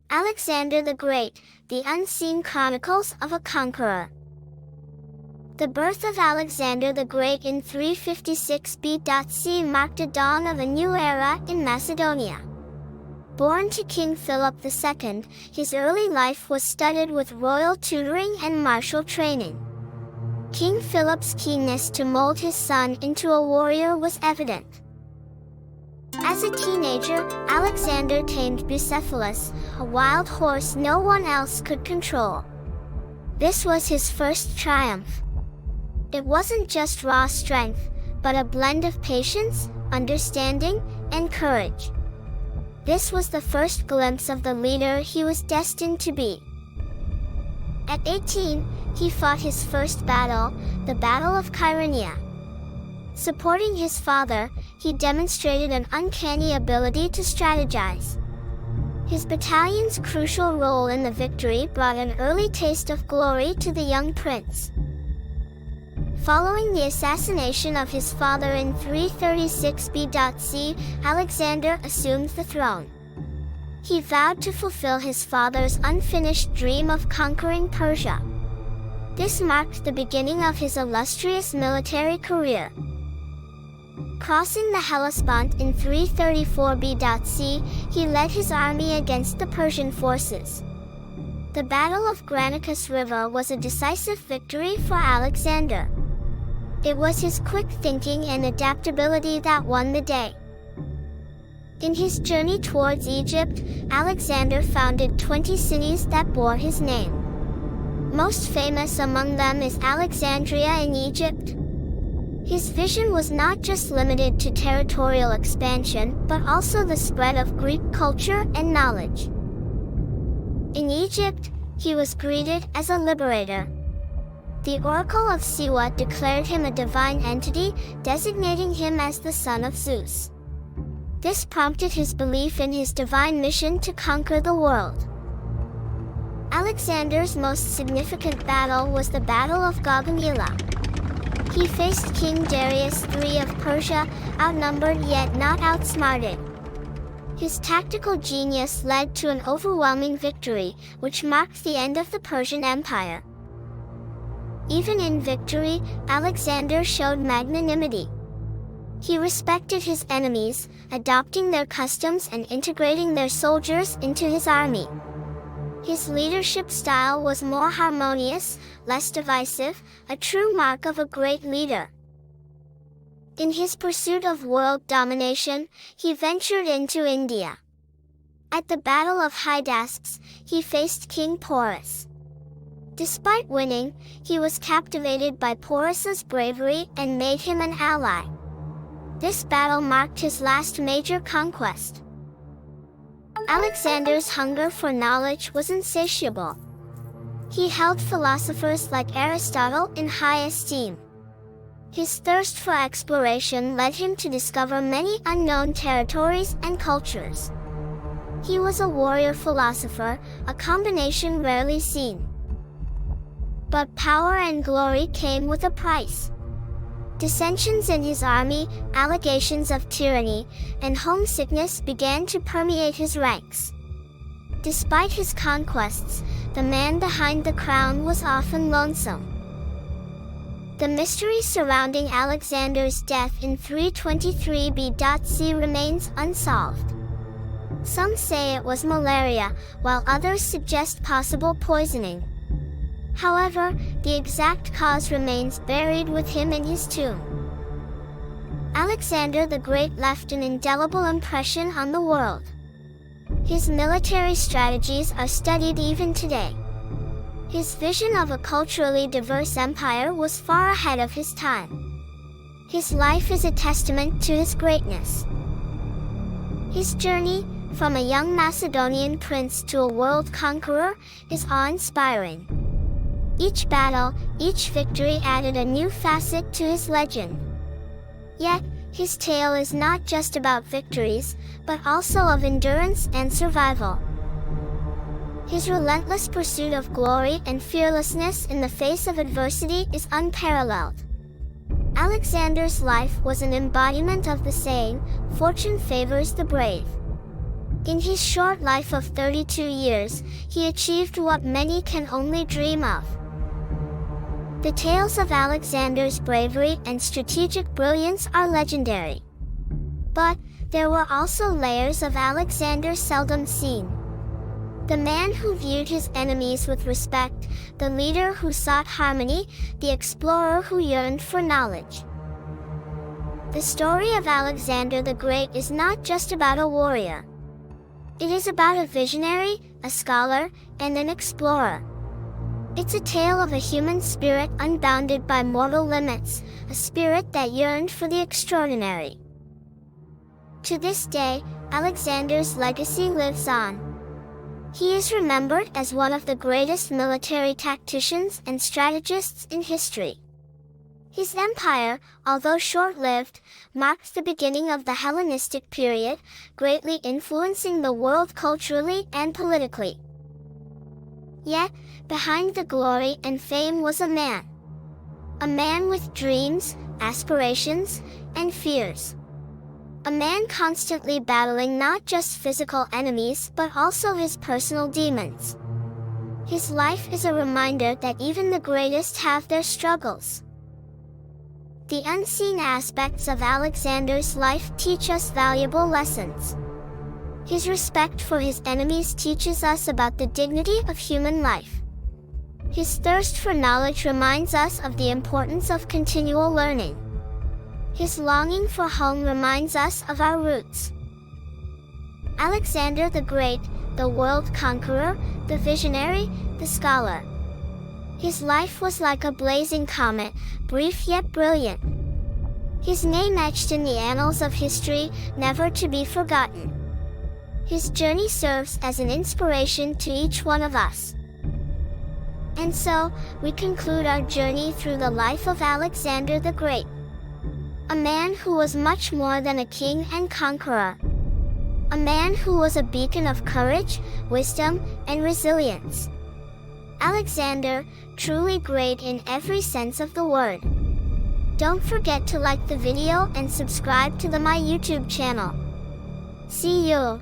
Alexander the Great, the unseen chronicles of a conqueror. The birth of Alexander the Great in 356 BC marked the dawn of a new era in Macedonia. Born to King Philip II, his early life was studded with royal tutoring and martial training. King Philip's keenness to mold his son into a warrior was evident. As a teenager, Alexander tamed Bucephalus, a wild horse no one else could control. This was his first triumph. It wasn't just raw strength, but a blend of patience, understanding, and courage. This was the first glimpse of the leader he was destined to be. At 18, he fought his first battle, the Battle of Chaeronea. Supporting his father, he demonstrated an uncanny ability to strategize. His battalion's crucial role in the victory brought an early taste of glory to the young prince. Following the assassination of his father in 336 BC, Alexander assumed the throne. He vowed to fulfill his father's unfinished dream of conquering Persia. This marked the beginning of his illustrious military career. Crossing the Hellespont in 334 BC, he led his army against the Persian forces. The Battle of Granicus River was a decisive victory for Alexander. It was his quick thinking and adaptability that won the day. In his journey towards Egypt, Alexander founded 20 cities that bore his name. Most famous among them is Alexandria in Egypt. His vision was not just limited to territorial expansion, but also the spread of Greek culture and knowledge. In Egypt, he was greeted as a liberator. The Oracle of Siwa declared him a divine entity, designating him as the son of Zeus. This prompted his belief in his divine mission to conquer the world. Alexander's most significant battle was the Battle of Gaugamela. He faced King Darius III of Persia, outnumbered yet not outsmarted. His tactical genius led to an overwhelming victory, which marked the end of the Persian Empire. Even in victory, Alexander showed magnanimity. He respected his enemies, adopting their customs and integrating their soldiers into his army. His leadership style was more harmonious, less divisive, a true mark of a great leader. In his pursuit of world domination, he ventured into India. At the Battle of Hydaspes, he faced King Porus. Despite winning, he was captivated by Porus's bravery and made him an ally. This battle marked his last major conquest. Alexander's hunger for knowledge was insatiable. He held philosophers like Aristotle in high esteem. His thirst for exploration led him to discover many unknown territories and cultures. He was a warrior philosopher, a combination rarely seen. But power and glory came with a price. Dissensions in his army, allegations of tyranny, and homesickness began to permeate his ranks. Despite his conquests, the man behind the crown was often lonesome. The mystery surrounding Alexander's death in 323 BC remains unsolved. Some say it was malaria, while others suggest possible poisoning. However, the exact cause remains buried with him in his tomb. Alexander the Great left an indelible impression on the world. His military strategies are studied even today. His vision of a culturally diverse empire was far ahead of his time. His life is a testament to his greatness. His journey, from a young Macedonian prince to a world conqueror, is awe-inspiring. Each battle, each victory added a new facet to his legend. Yet, his tale is not just about victories, but also of endurance and survival. His relentless pursuit of glory and fearlessness in the face of adversity is unparalleled. Alexander's life was an embodiment of the saying, "Fortune favors the brave." In his short life of 32 years, he achieved what many can only dream of. The tales of Alexander's bravery and strategic brilliance are legendary. But there were also layers of Alexander seldom seen. The man who viewed his enemies with respect, the leader who sought harmony, the explorer who yearned for knowledge. The story of Alexander the Great is not just about a warrior. It is about a visionary, a scholar, and an explorer. It's a tale of a human spirit unbounded by mortal limits, a spirit that yearned for the extraordinary. To this day, Alexander's legacy lives on. He is remembered as one of the greatest military tacticians and strategists in history. His empire, although short-lived, marked the beginning of the Hellenistic period, greatly influencing the world culturally and politically. Yet, behind the glory and fame was a man. A man with dreams, aspirations, and fears. A man constantly battling not just physical enemies but also his personal demons. His life is a reminder that even the greatest have their struggles. The unseen aspects of Alexander's life teach us valuable lessons. His respect for his enemies teaches us about the dignity of human life. His thirst for knowledge reminds us of the importance of continual learning. His longing for home reminds us of our roots. Alexander the Great, the world conqueror, the visionary, the scholar. His life was like a blazing comet, brief yet brilliant. His name etched in the annals of history, never to be forgotten. His journey serves as an inspiration to each one of us. And so, we conclude our journey through the life of Alexander the Great. A man who was much more than a king and conqueror. A man who was a beacon of courage, wisdom, and resilience. Alexander, truly great in every sense of the word. Don't forget to like the video and subscribe to my YouTube channel. See you!